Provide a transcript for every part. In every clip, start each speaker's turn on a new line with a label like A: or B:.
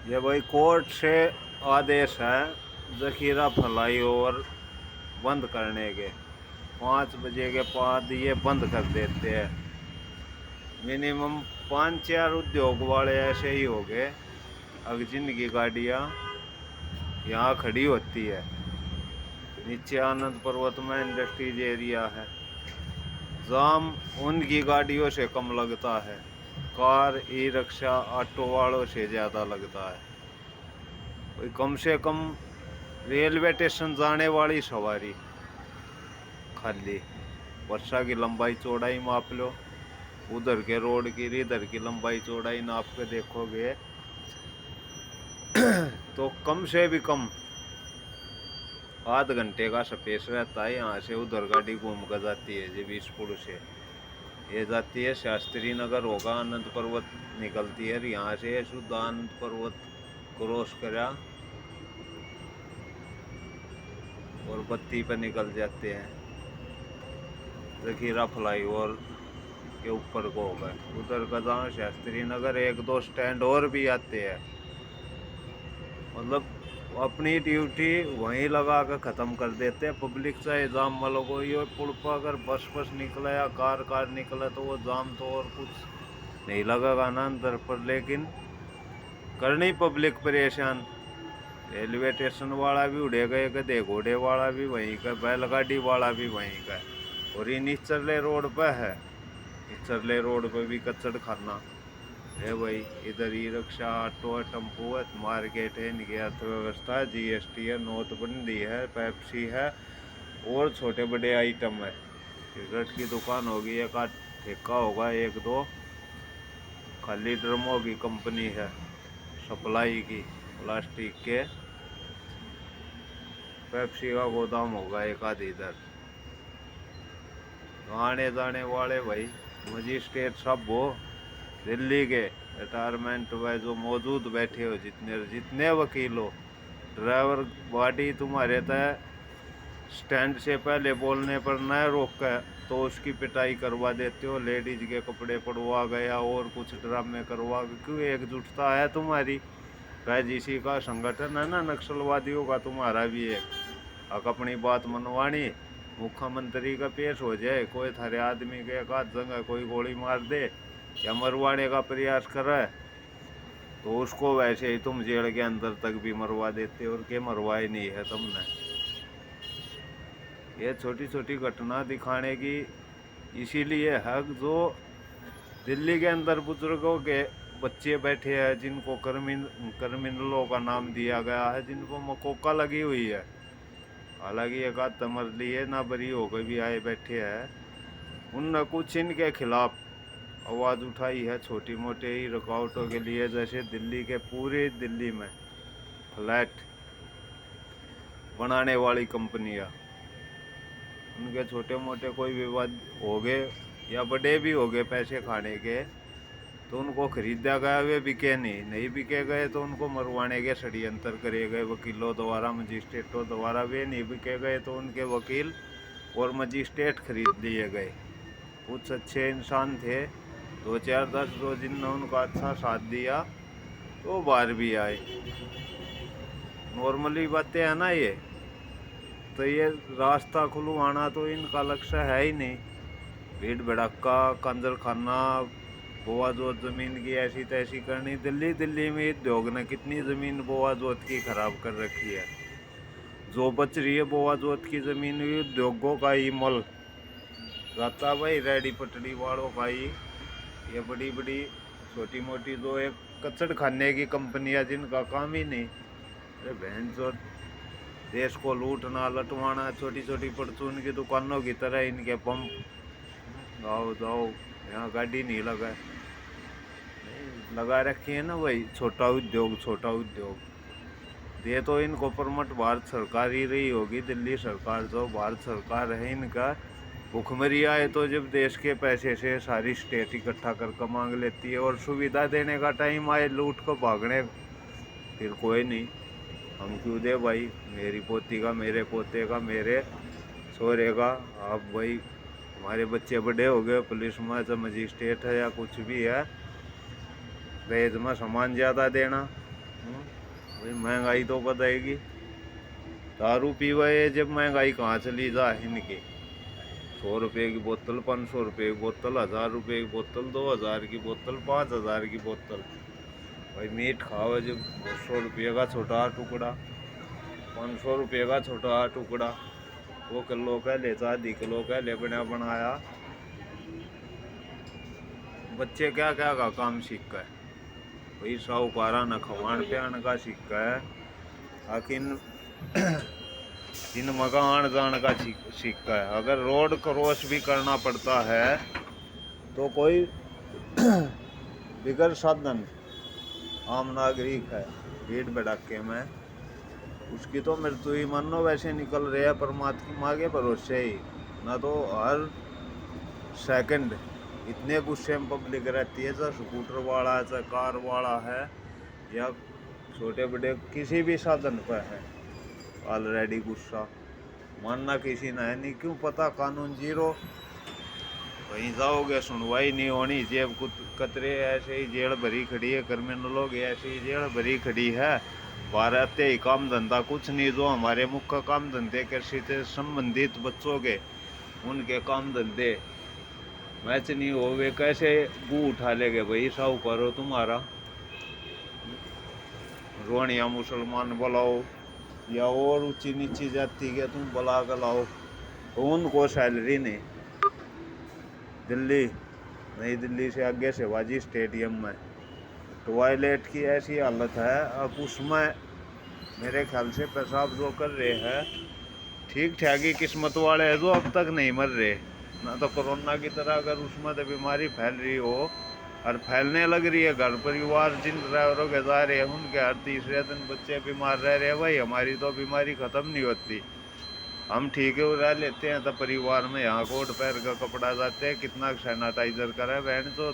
A: ये भाई कोर्ट से आदेश है जखीरा फ्लाईओवर बंद करने के। 5 बजे के बाद ये बंद कर देते हैं। मिनिमम 5-4 उद्योग वाले ऐसे ही हो गए अब जिनकी गाड़ियाँ यहाँ खड़ी होती है। नीचे आनंद पर्वत में इंडस्ट्रीज एरिया है। जाम उनकी गाड़ियों से कम लगता है, कार ई रिक्शा ऑटो वालों से ज़्यादा लगता है। कोई कम से कम रेलवे स्टेशन जाने वाली सवारी खाली वर्षा की लंबाई चौड़ाई माप लो, उधर के रोड की इधर की लंबाई चौड़ाई नाप के देखोगे तो कम से भी कम आध घंटे का स्पेस रहता है। यहाँ से उधर गाड़ी घूम कर जाती है जी 20 पुल से। ये जाती है शास्त्री नगर होगा, आनंद पर्वत निकलती है। यहाँ से शुद्ध आनंद पर्वत क्रॉस करा और बत्ती पर निकल जाते हैं। जखीरा फ्लाईओवर के ऊपर को होगा उधर का जहाँ शास्त्री नगर 1-2 स्टैंड और भी आते हैं। मतलब अपनी ड्यूटी वहीं लगा कर ख़त्म कर देते हैं। पब्लिक चाहे जाम वालों को ये पुल पर अगर बस निकला या कार निकला तो वो जाम तो और कुछ नहीं लगेगा ना अंदर पर, लेकिन करनी पब्लिक परेशान। रेलवे स्टेशन वाला भी उड़ेगा, गधे घोड़े वाला भी वहीं का, बैलगाड़ी वाला भी वहीं का। और ये निचले रोड पे है, निचले रोड पे भी कचड़ खाना है भाई। इधर ई रिक्शा ऑटो टेम्पो है, मार्केट है, इनकी अर्थव्यवस्था है, जीएसटी है, नोटबंदी है, पेप्सी है और छोटे बड़े आइटम है। सिगरेट की दुकान होगी, एक आध ठेका होगा, 1-2 खाली ड्रमों की कंपनी है सप्लाई की, प्लास्टिक के। पेप्सी का गोदाम होगा एक आध इधर। आने जाने वाले भाई मजिस्ट्रेट सब हो दिल्ली के रिटायरमेंट में जो मौजूद बैठे हो, जितने वकील हो, ड्राइवर गाड़ी तुम्हारे तय स्टैंड से पहले बोलने पर न रोक कर तो उसकी पिटाई करवा देते हो। लेडीज के कपड़े पड़वा गया और कुछ ड्रामे करवा, क्यों एकजुटता है तुम्हारी? कह जिसी का संगठन है ना नक्सलवादियों का, तुम्हारा भी एक अक अपनी बात मनवानी, मुख्यमंत्री का पेश हो जाए, कोई थारे आदमी के एक आध जगह कोई गोली मार दे या मरवाने का प्रयास करे तो उसको वैसे ही तुम जेल के अंदर तक भी मरवा देते और के मरवाए नहीं है तुमने। ये छोटी छोटी घटना दिखाने की इसीलिए है जो दिल्ली के अंदर बुजुर्गों के बच्चे बैठे हैं जिनको क्रिमिनलों का नाम दिया गया है, जिनको मकोका लगी हुई है। हालांकि एक आध तमर लिए ना बरी हो गई भी आए बैठे हैं, उनने कुछ इनके खिलाफ आवाज़ उठाई है छोटी मोटे ही रुकावटों के लिए। जैसे दिल्ली के पूरे दिल्ली में फ्लैट बनाने वाली कंपनियां, उनके छोटे मोटे कोई विवाद हो गए या बड़े भी हो गए पैसे खाने के तो उनको खरीदा गया, वे बिके नहीं बिके गए तो उनको मरवाने के षड्यंत्र करे गए वकीलों द्वारा, मजिस्ट्रेटों द्वारा। वे नहीं बिके गए तो उनके वकील और मजिस्ट्रेट खरीद लिए गए। कुछ अच्छे इंसान थे 2-4-10 रोज जिनने उनका अच्छा साथ दिया तो बाहर भी आए। नॉर्मली बातें है ना ये, तो ये रास्ता खुलवाना तो इनका लक्ष्य है ही नहीं। भीड़ भड़क्का, कंजर खाना, बोआ जोत जमीन की ऐसी तैसी करनी। दिल्ली में उद्योग ने कितनी ज़मीन बोआ जोत की खराब कर रखी है। जो बच रही है बोआ जोत की ज़मीन भी उद्योगों का ही मल जाता भाई, रेडी पटड़ी वालों का ही। ये बड़ी बड़ी छोटी मोटी जो एक कचड़ खाने की कंपनियां जिनका काम ही नहीं, अरे बहन जो देश को लूटना लटवाना, छोटी छोटी परचून की दुकानों की तरह इनके पंप। जाओ जाओ यहाँ गाड़ी नहीं लगा लगा रखी है ना भाई, छोटा उद्योग छोटा उद्योग। ये तो इनको परमट भारत सरकार ही रही होगी, दिल्ली सरकार जो भारत सरकार है इनका। भुखमरी आए तो जब देश के पैसे से सारी स्टेट इकट्ठा कर मांग लेती है और सुविधा देने का टाइम आए लूट को भागने, फिर कोई नहीं, हम क्यों दे भाई, मेरी पोती का, मेरे पोते का, मेरे सोरे का। आप भाई हमारे बच्चे बड़े हो गए, पुलिस में चाहे मजिस्ट्रेट है या कुछ भी है, दहेज में सामान ज़्यादा देना। भाई महंगाई तो बताएगी। दारू पीवे जब महंगाई कहाँ चली जाए इनकी। 100 रुपये की बोतल, 500 रुपये की बोतल, 1000 रुपये की बोतल, 2000 की बोतल, 5000 की बोतल। भाई मीट खाओ जब 100 रुपये का छोटा टुकड़ा, 500 रुपये का छोटा टुकड़ा, वो किलो का ले, 1/2 किलो का ले बनाया। बच्चे क्या क्या का काम सीख है भाई, साहूकारा न खवान प्यान का सीखा है। आखिर इन मकान जान का सिक्का है। अगर रोड क्रॉस भी करना पड़ता है तो कोई बिगर साधन आम नागरिक है भीड़ भड़ाके में, उसकी तो मृत्यु ही मानो वैसे निकल रही है परमात्मा के भरोसे ही। ना तो हर सेकंड इतने गुस्से में पब्लिक रहती है, चाहे स्कूटर वाला है, चाहे कार वाला है, या छोटे बड़े किसी भी साधन पर है, ऑलरेडी गुस्सा मानना किसी ने है नहीं। क्यों पता कानून जीरो, वहीं जाओगे सुनवाई नहीं होनी, जेब कतरे ऐसे ही जेल भरी खड़ी है, क्रिमिनलों की ऐसी ही जेल भरी खड़ी है। बाहर आते ही काम धंधा कुछ नहीं, जो हमारे मुख्य काम धंधे कृषि से संबंधित बच्चों के उनके काम धंधे मैच नहीं हो, वे कैसे गू उठा लेंगे भाई साहूकारो तुम्हारा। रोनिया मुसलमान बुलाओ या और ऊंची नीची जाति के तुम बुला कर लाओ, उनको सैलरी नहीं। दिल्ली, नई दिल्ली से आगे शिवाजी स्टेडियम में टॉयलेट की ऐसी हालत है, अब उसमें मेरे ख्याल से पेशाब जो कर रहे हैं ठीक ठाक ही किस्मत वाले हैं जो अब तक नहीं मर रहे। ना तो कोरोना की तरह अगर उसमें तो बीमारी फैल रही हो और फैलने लग रही है, घर परिवार जिन ड्राइवरों के जा रहे हैं उनके हर तीसरे दिन बच्चे बीमार रह रहे हैं। भाई हमारी तो बीमारी ख़त्म नहीं होती, हम ठीक है रह लेते हैं तो परिवार में यहाँ कोट पैर का कपड़ा जाते हैं, कितना सैनिटाइजर करें बहन चो,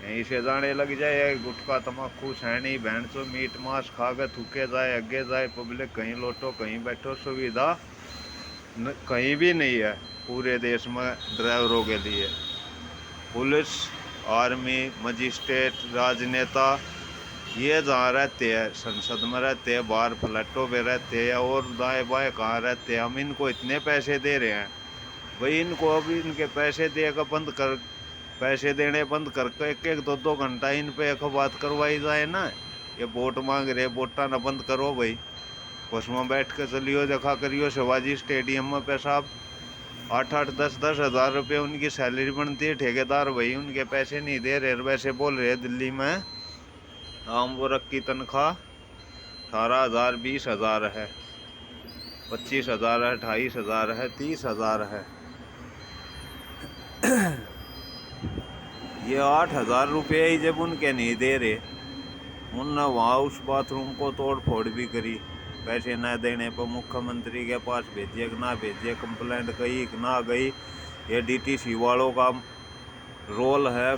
A: यहीं से जाने लग जाए। गुटखा तम्बाकू सैनी बहन चो, मीट मांस खा के थूके जाए, अगे जाए पब्लिक, कहीं लोटो कहीं बैठो, सुविधा कहीं भी नहीं है पूरे देश में ड्राइवरों के लिए। पुलिस, आर्मी, मजिस्ट्रेट, राजनेता ये जहाँ रहते हैं, संसद में रहते हैं, बाहर फ्लैटों पे रहते हैं, और दाएं बाएं कहाँ रहते हैं। हम इनको इतने पैसे दे रहे हैं भाई, इनको अभी इनके पैसे देकर बंद कर, पैसे देने बंद करके 1-1, 2-2 घंटा इन पे एक बात करवाई जाए ना। ये वोट मांग रहे, वोटा ना बंद करो भाई, उसमें बैठ के चलियो देखा करियो शिवाजी स्टेडियम में पेशाब। 8-8, 10-10 हज़ार रुपये उनकी सैलरी बनती है, ठेकेदार भाई उनके पैसे नहीं दे रहे। वैसे बोल रहे दिल्ली में आम वर्ग की तनख्वाह 18,000, 20,000 है, 25,000 है, 28,000 है, 30,000 है। ये 8,000 रुपये ही जब उनके नहीं दे रहे, उनने वहाँ उस बाथरूम को तोड़ फोड़ भी करी, पैसे न देने पर मुख्यमंत्री के पास भेजिए कि ना भेजिए, कंप्लेंट गई कि ना गई। ये डीटीसी वालों का रोल है,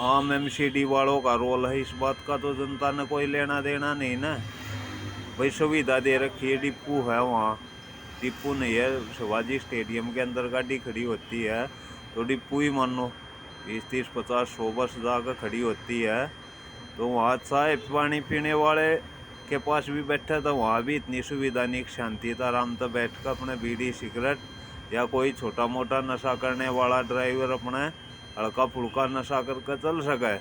A: आम एमसीडी वालों का रोल है, इस बात का तो जनता ने कोई लेना देना नहीं ना भाई। सुविधा दे रखी है, डिपू है वहाँ, डिपू नहीं है शिवाजी स्टेडियम के अंदर गाड़ी खड़ी होती है तो डिपू ही मानो, 20-30, 50, 100 बस जाकर खड़ी होती है। तो वहाँ चाय पानी पीने वाले के पास भी बैठा था, वहाँ भी इतनी सुविधा नहीं, शांति था, आराम से बैठ कर अपने बीड़ी सिगरेट या कोई छोटा मोटा नशा करने वाला ड्राइवर अपने हल्का फुल्का नशा करके चल सके।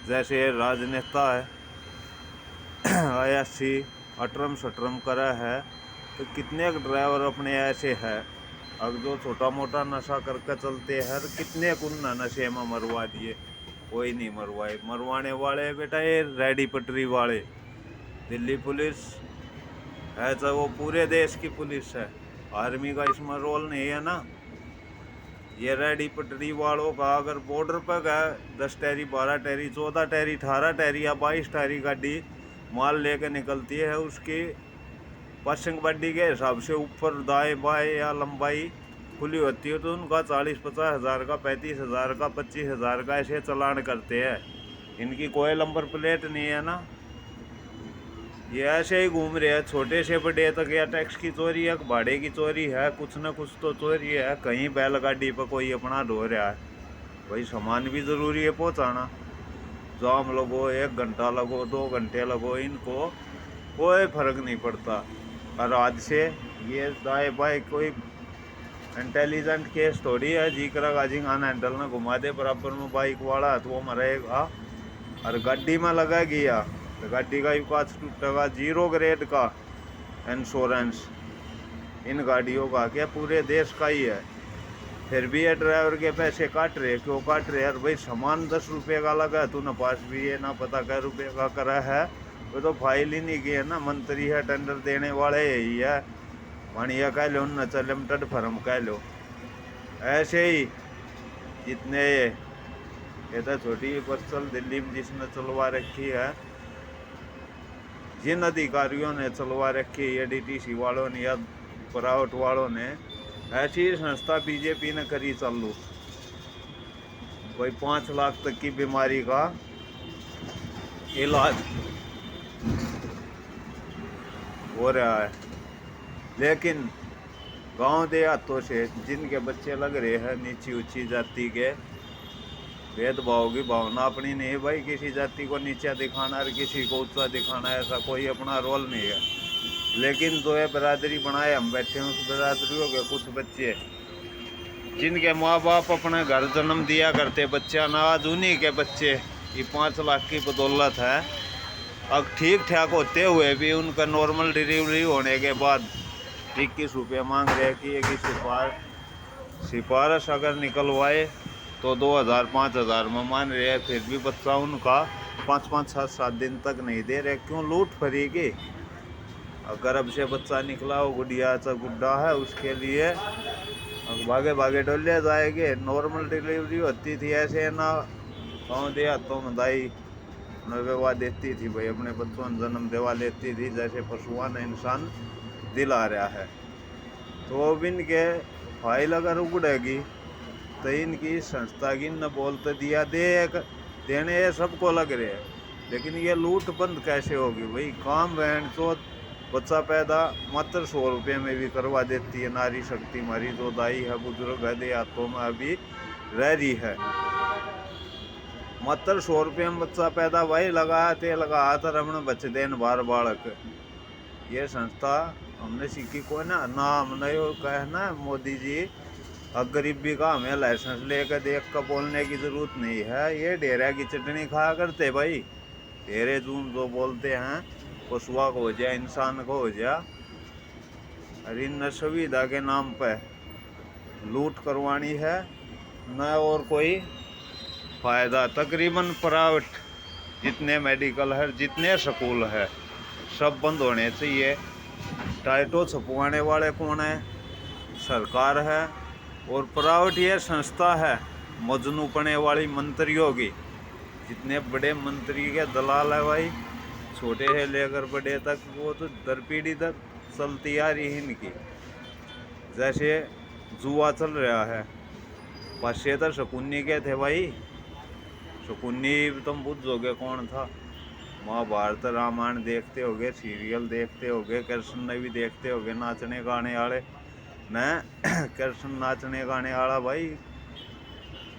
A: जैसे राजनेता है ऐसी अटरम सटरम करा है, तो कितने ड्राइवर अपने ऐसे है अब जो छोटा मोटा नशा करके चलते हैं, कितने कुन्ना नशे में मरवा दिए, कोई नहीं मरवाए। मरवाने वाले बेटा ये रेडी पटरी वाले। दिल्ली पुलिस है तो वो पूरे देश की पुलिस है, आर्मी का इसमें रोल नहीं है ना। ये रेडी पटरी वालों का अगर बॉर्डर पर गए 10 टैरी, 12 टैरी, 14 टैरी, 18 टैरी या 22 टैरी गाड़ी माल लेके निकलती है, उसकी पासिंग बड्डी के हिसाब से ऊपर दाएं बाएं या लंबाई खुली होती है, तो उनका 40-50 हज़ार का, 35 हज़ार का, 25 हज़ार का ऐसे चलान करते हैं। इनकी कोई नंबर प्लेट नहीं है ना, ये ऐसे ही घूम रहे हैं छोटे से बड़े तक। या टैक्स की चोरी है, भाड़े की चोरी है, कुछ ना कुछ तो चोरी है। कहीं बैलगाड़ी पर कोई अपना ढो रहा है भाई, सामान भी ज़रूरी है पहुंचाना। जाम लगो, 1 घंटा लगो, 2 घंटे लगो, इनको कोई फर्क नहीं पड़ता। और आज से ये दाएं बाएं कोई इंटेलिजेंट केस थोड़ी है, जीकरा गाजिंग आना हैंडल ना घुमा दे बराबर में बाइक वाला तो वो मरेगा। और गाड़ी में लगा गया तो गाड़ी का कांच टूटेगा। 0 ग्रेड का इंश्योरेंस इन गाड़ियों का क्या पूरे देश का ही है। फिर भी ये ड्राइवर के पैसे काट रहे, क्यों काट रहे यार भाई? सामान 10 रुपये का लगा, तूने पास भी है ना पता कै रुपये का करा है, वो तो फाइल ही नहीं की है ना। मंत्री है, टेंडर देने वाले यही है, बढ़िया कह लो न लिमिटेड फर्म कह लो। ऐसे ही जितने ये तो छोटी पर्सल दिल्ली में जिसने चलवा रखी है, जिन अधिकारियों ने चलवा रखी है, डीटीसी वालों ने या प्राइवेट वालों ने, ऐसी संस्था बीजेपी ने करी चालू। कोई 5 लाख तक की बीमारी का इलाज हो रहा है। लेकिन गांव देहातों से जिनके बच्चे लग रहे हैं नीची ऊंची जाति के, भेदभाव की भावना अपनी नहीं भाई, किसी जाति को नीचा दिखाना और किसी को ऊंचा दिखाना, ऐसा कोई अपना रोल नहीं है। लेकिन जो है बिरादरी बनाए हम बैठे हैं, उस बिरादरियों के कुछ बच्चे जिनके माँ बाप अपने घर जन्म दिया करते बच्चा ना, आज उन्हीं के बच्चे ये 5 लाख की बदौलत है। अब ठीक ठाक होते हुए भी उनका नॉर्मल डिलीवरी होने के बाद 21 रुपये मांग रहे कि एक सिफारिश अगर निकलवाए तो 2000 5000 में मान रहे हैं। फिर भी बच्चा उनका 5 7 दिन तक नहीं दे रहे। क्यों? लूट फरेगी। अगर अब से बच्चा निकला वो गुड़िया सा गुड्डा है, उसके लिए भागे भागे डोले जाएंगे। नॉर्मल डिलीवरी होती थी ऐसे ना, गाँव देहातों में दाई नवेवा देती थी भाई, अपने बच्चों ने जन्म देवा लेती थी, जैसे पशुओं ने इंसान दिला रहा है। तो अब इनके फाइल अगर उगड़ेगी तो इनकी संस्था की न बोलते दिया देने सबको लग रहे हैं। लेकिन ये लूट बंद कैसे होगी भाई? काम बहन चो बच्चा पैदा मात्र 100 रुपये में भी करवा देती है नारी शक्ति हमारी, जो दाई है बुजुर्ग है देहातों में अभी रह रही है। मात्र 100 रुपये में बच्चा पैदा भाई, लगाते लगातार हमने बच्चे देन बार बालक। ये संस्था हमने सीखी को ना, नाम नहीं कहना मोदी जी, अब गरीबी का हमें लाइसेंस लेकर देख कर बोलने की जरूरत नहीं है। ये डेरा की चटनी खाया करते भाई, डेरे जूम जो बोलते हैं, पशुआ को हो जाए इंसान को हो जाए। अरे इन सुविधा के नाम पर लूट करवानी है न और कोई फ़ायदा। तकरीबन प्राइवेट जितने मेडिकल है, जितने स्कूल है, सब बंद होने चाहिए। टाइटो छपवाने वाले कौन है? सरकार है। और प्राइवेट ये संस्था है मजनूपने वाली मंत्रियों की। जितने बड़े मंत्री के दलाल है भाई, छोटे से लेकर बड़े तक, वो तो दर पीढ़ी तक चलती आ रही है इनकी। जैसे जुआ चल रहा है, पाश्चेतर शकुनी के थे भाई। शकुनी तुम बुझोगे कौन था? महाभारत रामायण देखते होगे, सीरियल देखते होगे, कृष्ण ने भी देखते होगे, नाचने गाने वाले न कृष्ण नाचने गाने वाला भाई,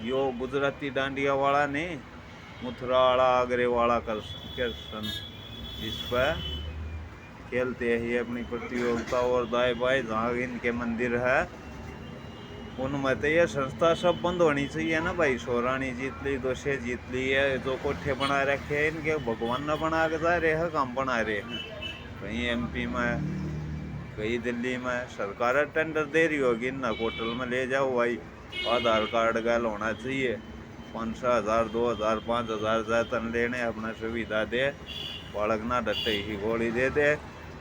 A: यो गुजराती डांडिया वाला नहीं, मथुरा वाला आगरे वाला कृष्ण। इस पर खेलते ही अपनी प्रतियोगिता। और दाएं बाएं जहाँ इनके मंदिर है उनमें तो ये संस्था सब बंद होनी चाहिए ना भाई। सोरानी जीत ली, दोषे जीत ली है, जो कोठे बना रखे हैं इनके भगवान ने बना के जा रहे हैं, काम बना रहे हैं। कहीं MP में, कहीं दिल्ली में सरकार टेंडर दे रही होगी ना, होटल में ले जाओ भाई, आधार कार्ड गैल होना चाहिए, 500 1000 2000 5000 जैतन लेने, अपना सुविधा दे, बालक ना डटे ही गोली दे दे।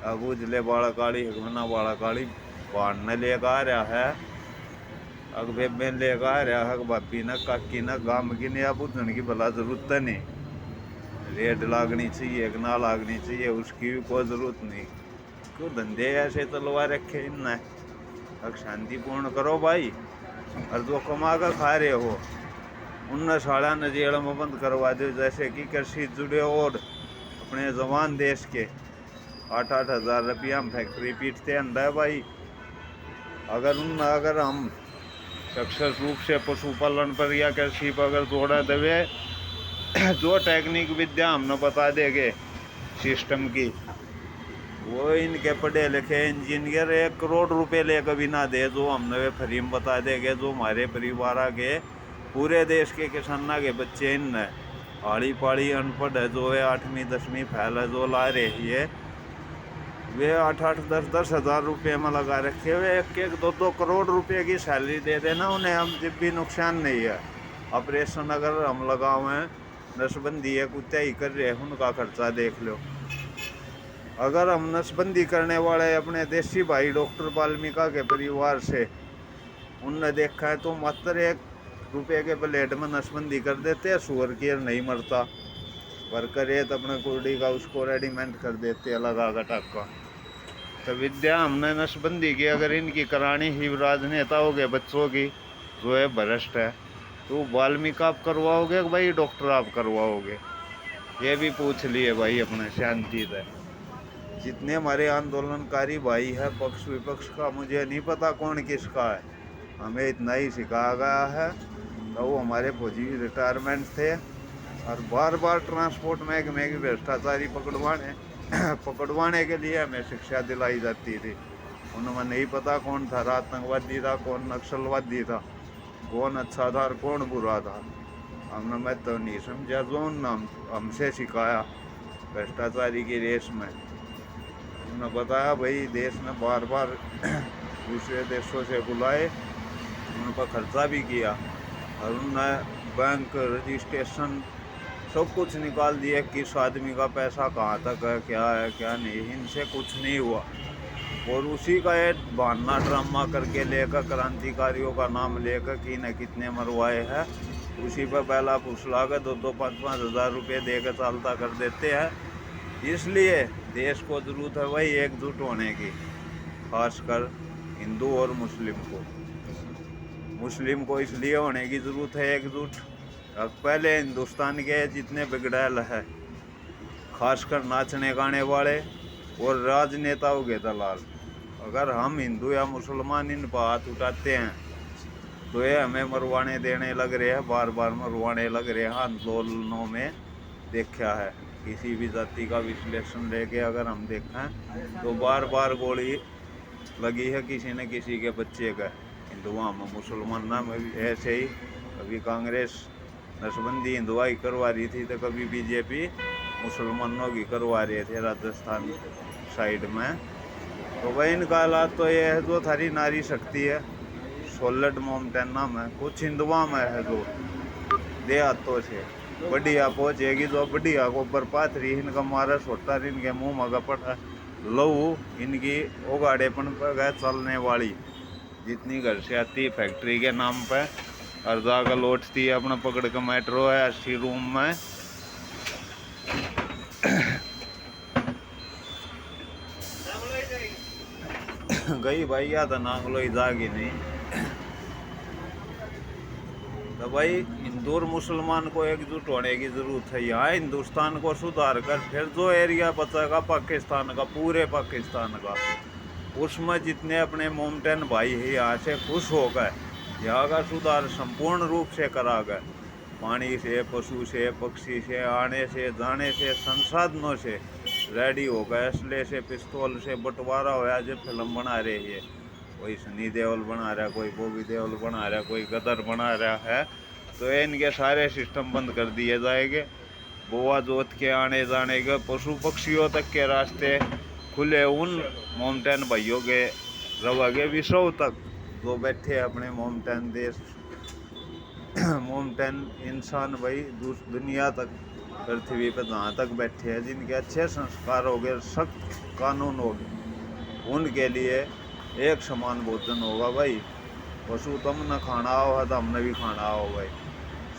A: अब उजले बालक वाली हिगमना बालक वाली बाढ़ ने लेकर आ रहा है, अग बेबे लेकर आ रहा है, भाभी न काकी न गाम की ने बुझन की भला जरूरत नहीं। रेड लागनी चाहिए कि ना लागनी चाहिए उसकी भी कोई जरूरत नहीं। क्यों धंधे ऐसे चलवा रखे इनने? अब शांतिपूर्ण करो भाई। और जो कमा कर खा रहे हो उन साड़ा न जेल में बंद करवा दो। जैसे कि कृषि जुड़े और अपने जवान देश के 8-8 हज़ार रुपया में फैक्ट्री पीटते अंडा भाई। अगर हम सक्सेस रूप से पशुपालन पर या कृषि पर अगर जोड़ा देवे जो टेक्निक विद्या हमने बता देंगे सिस्टम की, वो इनके पढ़े लिखे इंजीनियर 1 करोड़ रुपए लेकर भी ना दे, जो हमने वे फ्री में बता देंगे। जो हमारे परिवार के पूरे देश के किसाना के बच्चे इन आड़ी पाड़ी अनपढ़ है, जो है 8वीं 10वीं फैल है, जो ला रही है, वे 8-8 10-10 हज़ार रुपये में लगा रखे हुए 1-1 2-2 करोड़ रुपए की सैलरी दे देना उन्हें, हम जब भी नुकसान नहीं है। ऑपरेशन अगर हम लगाओ हैं, नसबंदी है, कुत्ते ही कर रहे हैं, उनका खर्चा देख लो। अगर हम नसबंदी करने वाले अपने देसी भाई डॉक्टर वाल्मीका के परिवार से उनने देखा है, तो मात्र 1 रुपये के ब्लेड में नसबंदी कर देते हैं, सुअर की नहीं मरता। वर्कर ये तो अपने कुर्डी का उसको रेडीमेड कर देते हैं लगा टाका। तो विद्या हमने नसबंदी की अगर इनकी करानी ही राजनेताओं के बच्चों की जो है भ्रष्ट है, तो वाल्मीकि आप करवाओगे भाई, डॉक्टर आप करवाओगे? ये भी पूछ लिए भाई अपने शांति से। जितने हमारे आंदोलनकारी भाई है पक्ष विपक्ष का, मुझे नहीं पता कौन किसका है, हमें इतना ही सिखाया गया है। तो वो हमारे फौजी रिटायरमेंट थे और बार बार ट्रांसपोर्ट महकमे की भ्रष्टाचारी पकड़वाने के लिए हमें शिक्षा दिलाई जाती थी। उनमें नहीं पता कौन था आतंकवादी था, कौन नक्सलवादी था, कौन अच्छा था और कौन बुरा था। हमने मैं तो नहीं समझा, जो हमसे सिखाया भ्रष्टाचारी की रेस में। उन्होंने बताया भाई देश में बार बार दूसरे देशों से बुलाए, उन पर खर्चा भी किया और उन्होंने बैंक रजिस्ट्रेशन सब कुछ निकाल दिया, किस आदमी का पैसा कहाँ तक है, क्या है क्या नहीं। इनसे कुछ नहीं हुआ और उसी का एक बहाना ड्रामा करके लेकर क्रांतिकारियों का नाम लेकर कि न कितने मरवाए हैं, उसी पर पहला फुसला कर 2-2 5-5 हज़ार रुपये देकर चालता कर देते हैं। इसलिए देश को ज़रूरत है भाई एकजुट होने की, खासकर हिंदू और मुस्लिम को इसलिए होने की ज़रूरत है एकजुट। अब पहले हिंदुस्तान के जितने बिगड़ैल है, खासकर नाचने गाने वाले और राजनेताओं के दलाल, अगर हम हिंदू या मुसलमान इन पर हाथ उठाते हैं तो ये हमें मरवाने देने लग रहे हैं, बार बार मरवाने लग रहे हैं। आंदोलनों में देखा है, किसी भी जाति का विश्लेषण लेके अगर हम देखें तो बार बार गोली लगी है किसी न किसी के बच्चे का, हिंदुओं में मुसलमानों में भी ऐसे ही। कभी कांग्रेस नसबंदी हिंदुआई करवा रही थी, तो कभी बीजेपी मुसलमानों की करवा रहे थे राजस्थान साइड में। तो वही इनका हालात तो ये है, जो थारी नारी शक्ति है सोलट माउंटेन नाम है, कुछ हिंदुआ में है जो देहातों से बढ़िया पहुँचेगी, जो बढ़िया को बर्बाद रही, इनका मारा छोटा इनके मुँह में गपट लहू, इनकी ओगाड़ेपन पर गए चलने वाली जितनी घर से आती फैक्ट्री के नाम पे और जाकर लौटती है अपना पकड़ के मेट्रो है 80 रूम में। गई भाई या तो नांगलो जागी नहीं। तो भाई हिंदू और मुसलमान को एकजुट होने की जरूरत है। यहाँ हिंदुस्तान को सुधार कर फिर जो एरिया बचेगा पाकिस्तान का, पूरे पाकिस्तान का, उसमें जितने अपने माउंटेन भाई है यहाँ से खुश हो गए, यहाँ का सुधार संपूर्ण रूप से करा गया। पानी से, पशु से, पक्षी से, आने से जाने से, संसाधनों से रेडी हो गए। असले से, पिस्तौल से बंटवारा होया। जो फिल्म बना रही है, कोई सनी देओल बना रहा है, कोई बॉबी देओल बना रहा है, कोई गदर बना रहा है, तो इनके सारे सिस्टम बंद कर दिए जाएंगे। बोआ जोत के आने जाने के, पशु पक्षियों तक के रास्ते खुले उन माउंटेन भाइयों के रवागे विश्व तक जो बैठे अपने माउंटेन देश माउंटेन इंसान भाई दुनिया तक, पृथ्वी पर जहाँ तक बैठे हैं, जिनके अच्छे संस्कार हो गए, सख्त कानून हो गए, उनके लिए एक समान भोजन होगा भाई। पशु तुम न खाना हो तो हमने भी खाना हो भाई।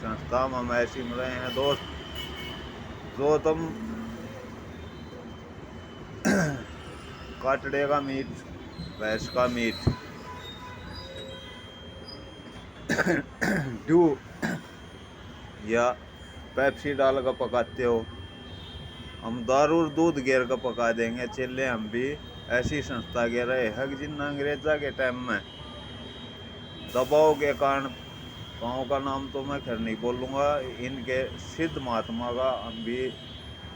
A: संस्था में हम ऐसी मिल रहे हैं दोस्त, जो तुम काटड़े का मीट, भैंस का मीट ड्यू या पेप्सी डाल कर पकाते हो, हम दारू और दूध घेर कर पका देंगे। चले हम भी ऐसी संस्था के रहे हैं जिन अंग्रेजा के टाइम में दबाव के कारण गाँव का नाम तो मैं खैर नहीं बोलूँगा, इनके सिद्ध महात्मा का हम भी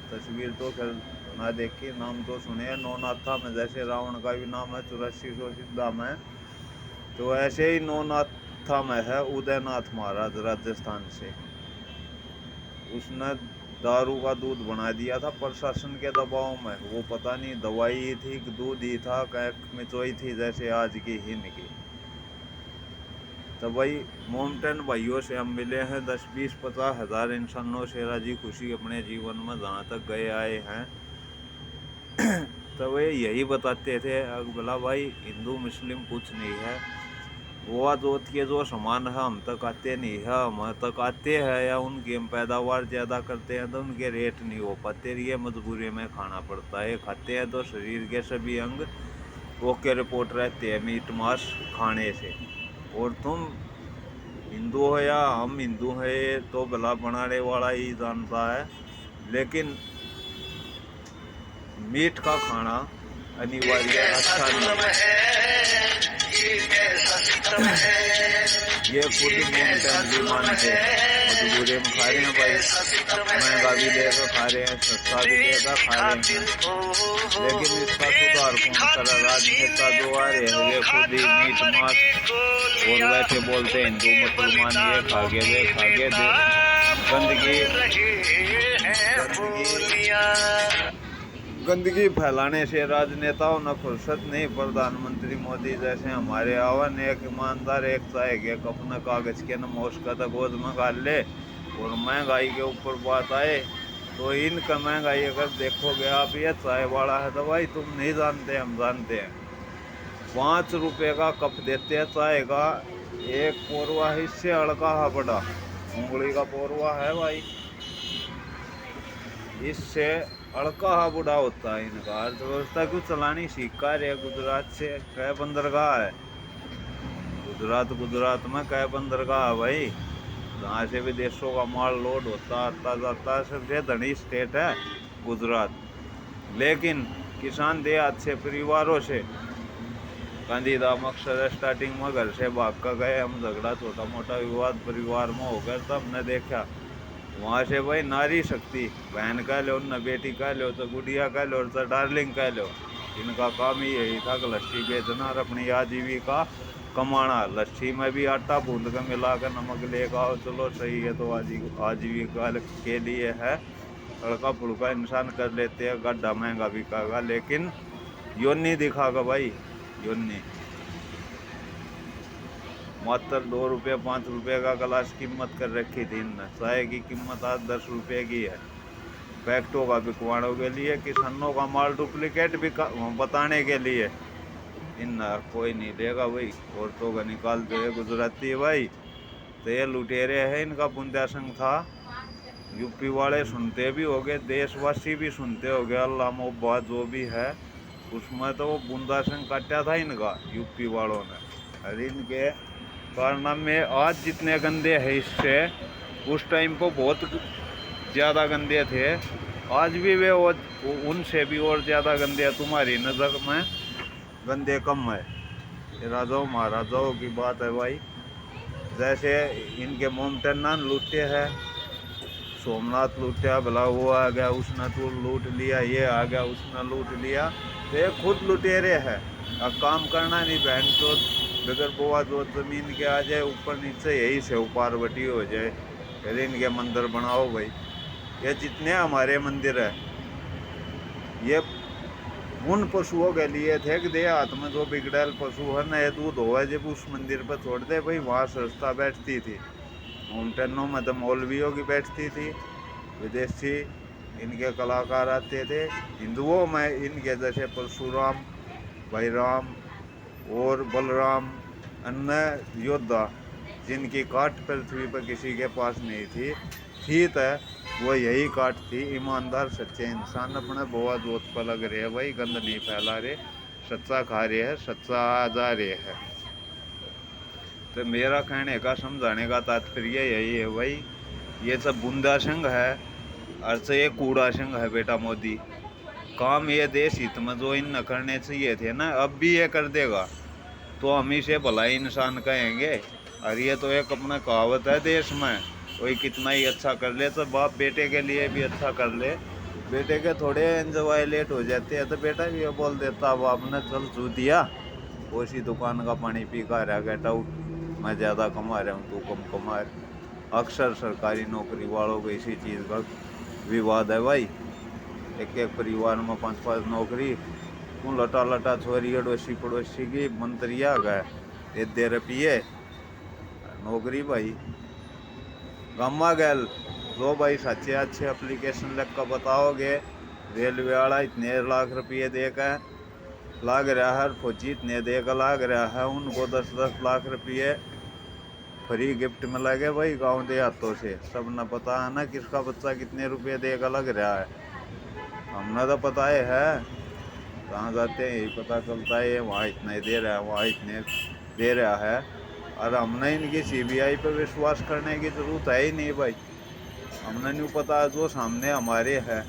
A: तस्वीर तो खैर ना देखी, नाम तो सुने नौनाथा में, जैसे रावण का भी नाम है 8400 सिद्धा में, तो ऐसे ही नौनाथा में है उदयनाथ महाराज राजस्थान से। उसने दारू का दूध बना दिया था प्रशासन के दबाव में, वो पता नहीं दवाई थी कि दूध ही था, कैक मिचोई थी जैसे आज की हिन की। तो भाई मोमटन भाइयों से हम मिले हैं 10, 20, 50 हज़ार इंसानों से राजी खुशी अपने जीवन में जहाँ तक गए आए हैं। तो वे यही बताते थे बोला भाई हिंदू मुस्लिम कुछ नहीं है, वो जोत के जो सामान है हम तक आते नहीं है, हम तक आते हैं या उनकी हम पैदावार ज़्यादा करते हैं तो उनके रेट नहीं हो पाते, ये मजबूरी में खाना पड़ता है। खाते हैं तो शरीर के सभी अंग ओके रिपोर्ट रहते हैं मीट मांस खाने से। और तुम हिंदू हो या हम हिंदू है तो भला बनाने वाला ही जानता है, लेकिन मीट का खाना अनिवार्य अच्छा नहीं ये खुद मोमटन भी मानते मजबूरी में खा रहे हैं भाई, महंगा भी देकर खा रहे हैं, सस्ता भी देकर खा रहे हैं, लेकिन इसका सुधार कौन करा? राजनेता जो आ रहे हैं वे खुद ही मीट मांस और वैसे बोलते हैं हिंदू मुसलमान ये खागे वे खागे दे गंदगी फैलाने से राजनेताओं न फुर्सत नहीं। प्रधानमंत्री मोदी जैसे हमारे आवन एक ईमानदार एक चाय के अपना कागज के नमोश का गोद में गाल ले। और महंगाई के ऊपर बात आए तो इनका महंगाई अगर देखोगे आप, ये चाय वाला है तो भाई तुम नहीं जानते, हम जानते हैं। 5 रुपये का कप देते हैं चाय का, एक पौरवा इससे हल्का है बड़ा, उंगली का पौरवा है भाई, इससे अड़का बुढ़ा होता है। इनका अर्थव्यवस्था क्यों चलानी सीखा रहे गुजरात से, कै बंदरगाह है गुजरात में, कै बंदरगाह है भाई, जहाँ से विदेशों का माल लोड होता आता जाता है। सबसे धनी स्टेट है गुजरात, लेकिन किसान देहात से परिवारों से गांधीधाम अक्सर स्टार्टिंग में घर से भाग कर गए हम, झगड़ा छोटा मोटा विवाद परिवार में हो गया, तब हमने देखा वहाँ से भाई नारी शक्ति, बहन कह लो न बेटी कह लो तो गुड़िया कह लो तो डार्लिंग कह लो, इनका काम ही यही था कि लस्सी बेचना और अपनी आजीविका कमाना। लस्सी में भी आटा भून कर मिला कर नमक लेकर आओ, चलो सही है, तो आजीविका के लिए है, लड़का फुड़का इंसान कर लेते हैं, गड्ढा महंगा बिकागा, लेकिन योनी दिखागा भाई, योनी मात्र 2 रुपये 5 रुपये का गिलास कीमत कर रखी थी इनने। चाय की कीमत आज 10 रुपये की है, फैक्टों का बिकवाड़ों के लिए, किसानों का माल डुप्लीकेट भी बताने के लिए इन कोई नहीं देगा भाई। औरतों का निकालते हैं गुजराती भाई, तो ये लुटेरे हैं, इनका बुंदा संघ था। यूपी वाले सुनते भी हो गए, देशवासी भी सुनते हो गए, अल्लाह मोहब्बत जो भी है उसमें तो वो बूंदा संघ काटा था इनका यूपी वालों ने। और इनके कारनामे आज जितने गंदे हैं इससे उस टाइम को बहुत ज़्यादा गंदे थे, आज भी वे उनसे भी और ज़्यादा गंदे, तुम्हारी नज़र में गंदे कम है। ये राजाओं महाराजाओं की बात है भाई, जैसे इनके मोमटन लूटे हैं, सोमनाथ लूटा, भला वो आ गया उसने तो लूट लिया, ये आ गया उसने लूट लिया, तो ये खुद लुटेरे है। अब काम करना नहीं बहन तो बगैर बोआ जो जमीन के आ जाए ऊपर नीचे, यही से पार्वती हो जाए, फिर इनके मंदिर बनाओ भाई। ये जितने हमारे मंदिर है ये उन पशुओं के लिए थे कि देहात में जो बिगड़ेल पशु है न, ये दूध हो जब उस मंदिर पर छोड़ दे भाई, वहाँ संस्था बैठती थी। मोमटनों में तो मौलवियों की बैठती थी, विदेशी इनके कलाकार आते थे। हिंदुओं में इनके जैसे परशुराम, भाईराम और बलराम, अन्य योद्धा जिनकी काट पृथ्वी पर किसी के पास नहीं थी तो वो यही काट थी। ईमानदार सच्चे इंसान अपने बोआ जोत पर लग रहे हैं भाई, गंद नहीं फैला रहे, सच्चा खा रहे हैं, सच्चा आ जा रहे हैं। तो मेरा कहने का समझाने का तात्पर्य यही है भाई, ये सब बूंदा संघ है, अर्थ ये कूड़ा संघ है बेटा मोदी। काम ये देश हित में जो इन न करने चाहिए थे ना, अब भी ये कर देगा तो हम इसे भला इंसान कहेंगे। और ये तो एक अपना कहावत है देश में, कोई कितना ही अच्छा कर ले तो बाप बेटे के लिए भी अच्छा कर ले। बेटे के थोड़े एंजॉय लेट हो जाते हैं तो बेटा भी ये बोल देता अब आपने चल चू दिया, उसी दुकान का पानी पी कर रहा गेट आउट, मैं ज़्यादा कमा रहा हूँ तू कम कमा रहा। अक्सर सरकारी नौकरी वालों को इसी चीज़ का विवाद है भाई। एक एक परिवार में 5-5 नौकरी, तू लटा लटा छोरी अड़ोसी पड़ोसी की मंत्रिया गए दे रुपये नौकरी भाई। गम्मा गैल जो भाई सच्चे अच्छे एप्लीकेशन लिख कर बताओगे रेलवे वाला इतने लाख रुपये देकर लाग रहा है, फौजी इतने देकर लाग रहा है, उनको 10-10 लाख रुपये फ्री गिफ्ट में लगे भाई गांव देहातों से। सब न पता है ना किसका बच्चा कितने रुपये देकर लग रहा है, हमने तो पता है कहाँ जाते हैं यही पता चलता है, वहाँ इतने दे रहा है वहाँ इतने दे रहा है। और हमने इनकी सीबीआई पे विश्वास करने की ज़रूरत है ही नहीं भाई। हमने नहीं पता जो सामने हमारे है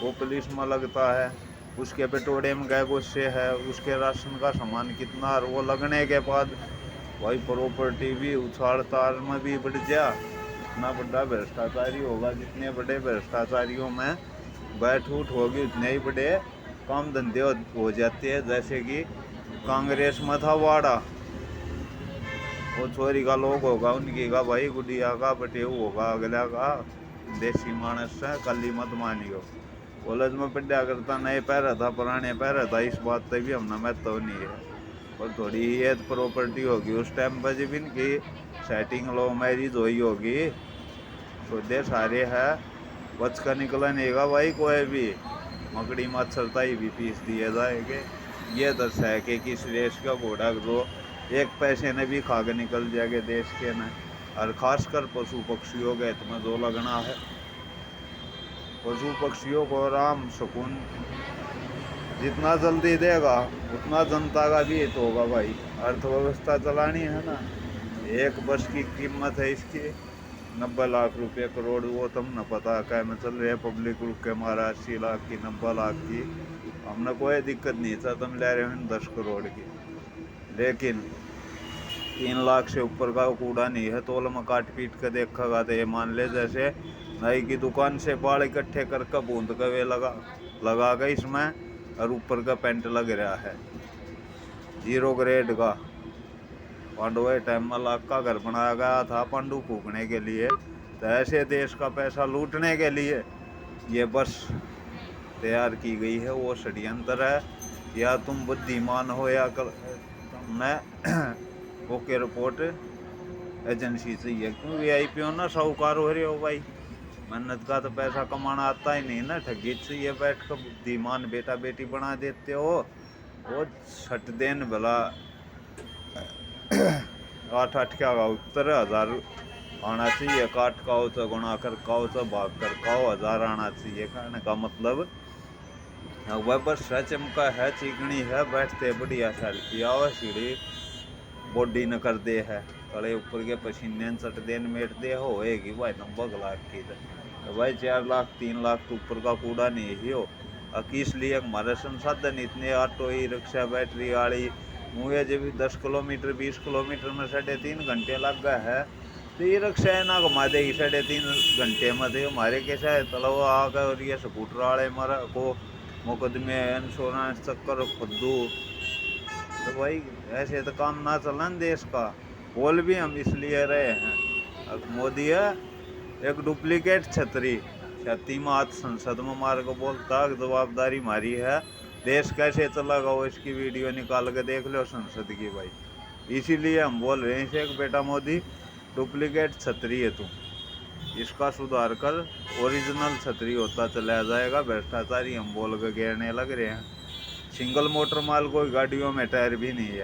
A: वो पुलिस में लगता है, उसके पेटोड़े में गए गुस्से है, उसके राशन का सामान कितना, और वो लगने के बाद भाई प्रॉपर्टी भी उछाड़ तार में भी बढ़ जा। इतना बड़ा भ्रष्टाचारी होगा, जितने बड़े भ्रष्टाचारियों में बैठ उठ होगी उतने ही बड़े काम धंधे हो जाते हैं। जैसे कि कांग्रेस में था वाड़ा, वो छोरी का लोग होगा उनकी का भाई गुड़िया का बटेऊ होगा अगला का देसी मानस है कली मत मानियो। कॉलेज में पढ़ा करता नए पैर था पुराने पैर था, इस बात से भी हमने मैं तो नहीं है, और थोड़ी ये प्रॉपर्टी होगी उस टाइम पर जब इनकी सेटिंग लो मैरिज हुई होगी तो दे सारे है बच का निकला नहीं का भाई। कोई भी मकड़ी मच्छरता ही भी पीस दिए जाएंगे। ये दस है कि किस देश का घोड़ा जो एक पैसे ने भी खा के निकल जाएंगे देश के न, और खासकर पशु पक्षियों के हित में जो लगना है। पशु पक्षियों को आराम सुकून जितना जल्दी देगा उतना जनता का भी हित होगा भाई। अर्थव्यवस्था चलानी है ना, एक बस की कीमत है इसकी 90 लाख रुपये करोड़, वो तुम न पता क्या में चल रहे हैं पब्लिक रुक के मारा 80 लाख की 90 लाख की। हमने कोई दिक्कत नहीं था, तुम ले रहे हो 10 करोड़ की, लेकिन 3 लाख से ऊपर का कूड़ा नहीं है। तोल में काट पीट कर देखा तो ये मान ले जैसे नाई की दुकान से बाल इकट्ठे करके बूंद का वे लगा गए इसमें, और ऊपर का पेंट लग रहा है 0 ग्रेड का। पांडु टाइम में लाख का घर बनाया गया था पांडु फूकने के लिए, तो ऐसे देश का पैसा लूटने के लिए ये बस तैयार की गई है। वो षड्यंत्र है, या तुम बुद्धिमान हो या मैं ओके रिपोर्ट एजेंसी चाहिए, क्यों वीआईपी हो ना साहूकार हो रहे हो भाई। मेहनत का तो पैसा कमाना आता ही नहीं ना, ठगी चाहिए बैठ कर बुद्धिमान बेटा बेटी बना देते हो। वो 6 दिन भला 8-8 क्या उत्तर 1000 आना चाहिए, काट काओ तो गुणा कर काओ तो भाग कर काओ 1000 आना चाहिए। कहने का मतलब वह बस चमका है चिकनी है बैठते बढ़िया सेल्फी आओ सीढ़ी बॉडी न कर दे है तले ऊपर के पसीने सट देन मेट दे होएगी भाई 90 लाख की, तो भाई 4 लाख 3 लाख तो ऊपर का कूड़ा नहीं ही हो। इसलिए हमारे संसाधन इतने ऑटो ही रिक्शा बैटरी वाली मुझे जब 10 किलोमीटर 20 किलोमीटर में 3.5 घंटे लग गए है, तो ये रिक्शा ना घुमा देगी 3.5 घंटे में। तो हमारे कैसा है तलव आ गए, और ये स्कूटर वाले मरा को मुकदमे इंश्योरेंस चक्कर खुदू, तो भाई ऐसे तो काम ना चला देश का। बोल भी हम इसलिए रहे हैं, अब मोदी है एक डुप्लीकेट छतरी, छाती में हाथ संसद में मार को बोलता जवाबदारी हमारी है, देश कैसे चलेगा वो इसकी वीडियो निकाल के देख लो संसद की भाई। इसीलिए हम बोल रहे हैं एक बेटा मोदी डुप्लीकेट छतरी है तुम, इसका सुधार कर ओरिजिनल छतरी होता चला जाएगा। भ्रष्टाचारी हम बोल के घेरने लग रहे हैं। सिंगल मोटर माल कोई गाड़ियों में टायर भी नहीं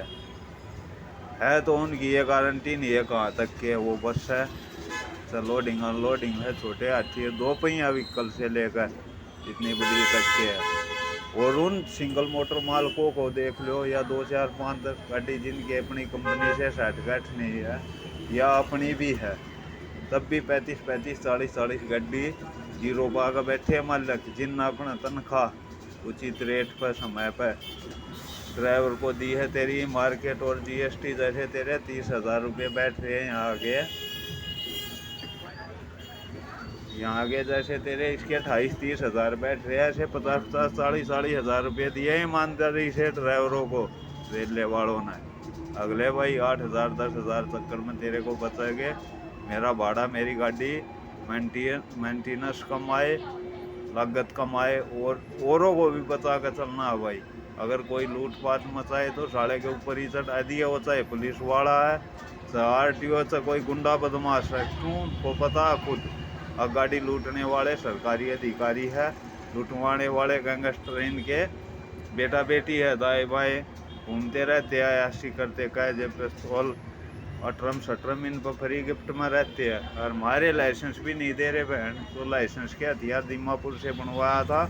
A: है तो उनकी ये गारंटी नहीं है कहाँ तक के वो बस है, लोडिंग अनलोडिंग है, छोटे हाथी है, 2 पहिया व्हीकल से लेकर इतनी बड़ी तक के है। और उन सिंगल मोटर माल को देख लो, या 2 4 5 10 गाड़ी जिनकी अपनी कंपनी से सर्टिफिकेट नहीं है या अपनी भी है, तब भी 35 40 गाड़ी 0 बाग बैठे मालिक, जिन अपना तनख्वाह उचित रेट पर समय पर ड्राइवर को दी है तेरी मार्केट और जीएसटी जैसे तेरे 30,000 रुपये बैठ रहे हैं यहाँ आगे जैसे तेरे इसके 28-30,000 बैठ रहे हैं, ऐसे 50-40 हजार रुपये दिए ईमानदारी से ड्राइवरों को रेलवे वालों ने। अगले भाई 8,000 10,000 चक्कर में तेरे को बचाएंगे। मेरा भाड़ा मेरी गाड़ी मेंटेनेंस कम आए, लागत कम आए और औरों को भी बचा कर चलना है भाई। अगर कोई लूटपाट मचाए तो साले के ऊपर ही चढ़ा दिया, हो चाहे पुलिस वाला है चाहे RTO चाहे कोई गुंडा बदमाश है, क्यों को पता है खुद। अब गाड़ी लूटने वाले सरकारी अधिकारी है, लूटवाने वाले गैंगस्टर इनके बेटा बेटी है, दाएं बाएं घूमते रहते हैं, ऐसी करते कह जब पिस्तौल अठरम सटरम इन पर फ्री गिफ्ट में रहते हैं। और हमारे लाइसेंस भी नहीं दे रहे बहन, तो लाइसेंस के हथियार दीमापुर से बनवाया था,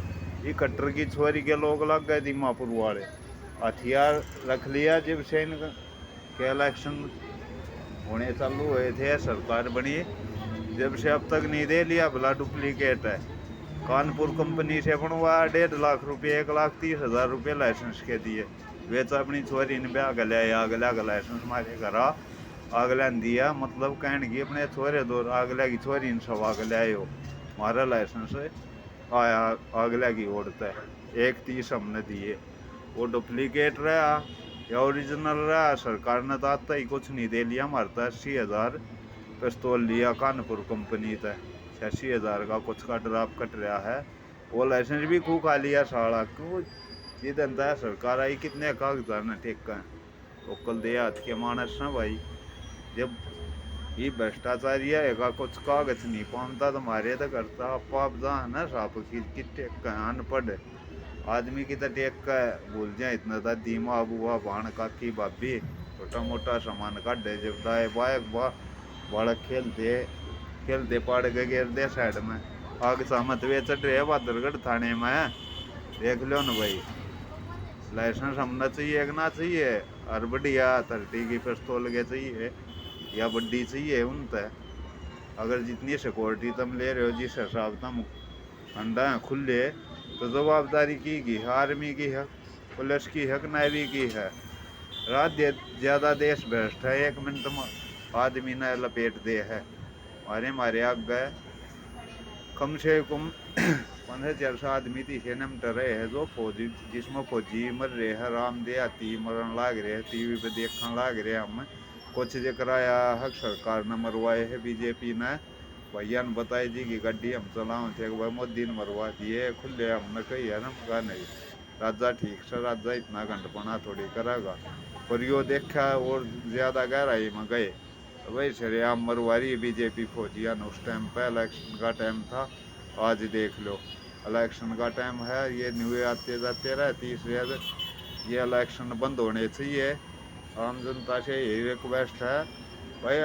A: ये कट्टर की छोरी के लोग लग गए दीमापुर वाले, हथियार रख लिया जब से इनके इलेक्शन होने चालू हुए थे, सरकार बनी जब से अब तक नहीं दे लिया, भला डुप्लीकेट है। कानपुर कंपनी से बनवाया 1.5 लाख रुपये, 1,30,000 रुपये लाइसेंस के दिए, वेच अपनी छोरी ने ब्याह अगला लाइसेंस मारे करा अगला दिया, मतलब कहने की अपने छोरे दो अगला की छोरी इन सब अगले आए हो, हमारा लाइसेंस आया अगला की ओढ़ता है, 1,30 हमने दिए, वो डुप्लीकेट रहा या ओरिजिनल रहा, सरकार ने तो आता ही कुछ नहीं दे लिया। हमारे तो 80,000 पिस्तौल लिया कानपुर कंपनी तक, 86,000 का कुछ का ड्राप कट रहा है, वो लाइसेंस भी खूब खा लिया साड़ा। क्यों ये धंधा है, सरकार आई कितने कागजात ने ठेका लोकल देहात के मानस ना भाई। जब ये भ्रष्टाचारी है कुछ कागज नहीं पाता तो मारे तो करता पाप जहाँ ना साप की टेक अनपढ़ आदमी की तो टेक का भूल जाए इतना था, दीमा बुआ भाण काकी भाभी छोटा मोटा सामान काटे, जब दाए बायक बालक खेलते पाड़ के गिर दे साइड में आग सामत वे चढ़ रहे बहादुरगढ़ थाने में, देख लो ना भाई। लाइसेंस हमने चाहिए कि ना चाहिए, और बढ़िया 30 की पिस्तौल के चाहिए या बड्डी चाहिए उन तक। अगर जितनी सिक्योरिटी तुम ले रहे हो, जिस हिसाब तुम अंडा है खुले, तो जवाबदारी की है, आर्मी की है, पुलिस की है, नेवी की है। रात ज़्यादा देश भ्रष्ट है, 1 मिनट में आदमी ने लपेट दे है। मारे आग गए कम से कम 1500 आदमी थी से निमट रहे हैं, जो फौजी जिसमें फौजी मर रहे हैं, राम देहाती मरण लाग रहे हैं, टीवी पे देखने लाग रहे हैं। हम कुछ जो कराया है सरकार ने मरवाए है, बीजेपी ने भैया ने बताई जी की गाड़ी हम चलाओ थे, भाई मोदी ने मरवा दिए खुले, हमने कही है ना कहा नहीं राजा ठीक से, राजा इतना घंटपना थोड़ी करेगा। पर यो देखा और ज़्यादा गहराई में गए तो भाई सरेआम मरवा रही बीजेपी फौजिया ने। उस टाइम पे इलेक्शन का टाइम था, आज देख लो इलेक्शन का टाइम है, ये न्यूज़ आते जाते रहती, इसलिए ये इलेक्शन बंद होने चाहिए। आम जनता से यही रिक्वेस्ट है भाई,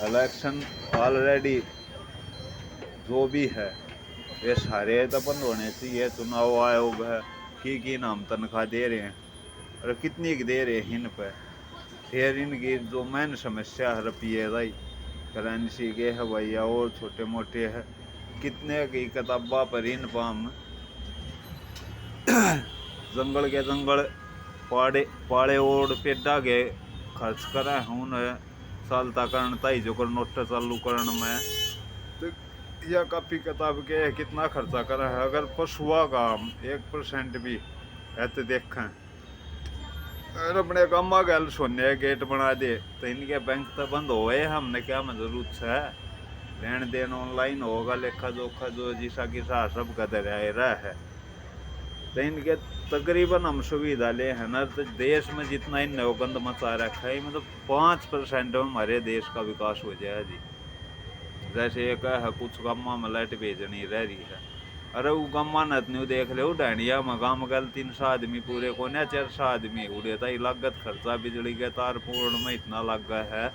A: इलेक्शन ऑलरेडी जो भी है ये सारे तो बंद होने चाहिए। चुनाव आयोग है की नाम तनख्वाह दे रहे हैं और कितनी की दे रहे हैं इन पर, फिर इनकी जो मेन समस्या है रुपये भाई करेंसी के है भैया और छोटे मोटे है, कितने की किताबा पर इन पाम जंगल के जंगल पाड़े और पेडा के खर्च करे हूँ सालता करण ताई जो कर नोट चालू करण में, तो यह कापी किताब के कितना खर्चा करा है। अगर पशुआ का 1% भी है तो देखें, अगर अपने गामा गल सोने गेट बना दे तो इनके बैंक तो बंद हो गए, हमने क्या में जरूरत है, लेन देन ऑनलाइन होगा, लेखा जोखा जो जिसा किसा सब का दरिया है, तो इनके तकरीबन हम सुविधा ले है ना। तो देश में जितना इन गंद मचा रखा है, मतलब 5% में हमारे देश का विकास हो जाए जी। जैसे एक है कुछ गामा में लाइट भेजनी रह रही है, अरे वो गम्मा नतनी देख ले डांडिया मकाम गल 300 आदमी पूरे को 400 आदमी उड़े था, लागत खर्चा बिजली के तार पूर्ण में इतना लग गया है,